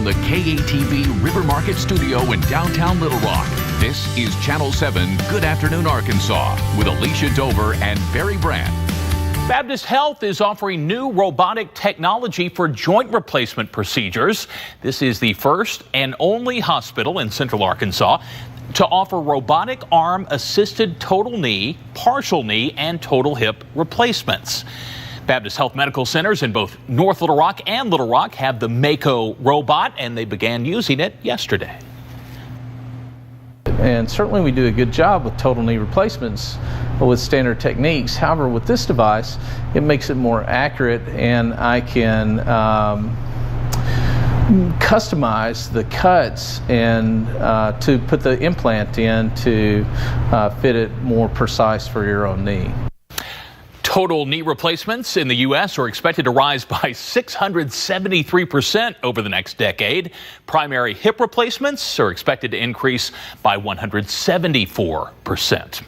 from the KATV River Market Studio in downtown Little Rock. This is Channel 7 Good Afternoon Arkansas with Alicia Dover and Barry Brandt. Baptist Health is offering new robotic technology for joint replacement procedures. This is the first and only hospital in Central Arkansas to offer robotic arm-assisted total knee, partial knee, and total hip replacements. Baptist Health Medical Centers in both North Little Rock and Little Rock have the Mako robot, and they began using it yesterday. And certainly we do a good job with total knee replacements with standard techniques. However, with this device, it makes it more accurate, and I can customize the cuts and to put the implant in to fit it more precise for your own knee. Total knee replacements in the U.S. are expected to rise by 673% over the next decade. Primary hip replacements are expected to increase by 174%.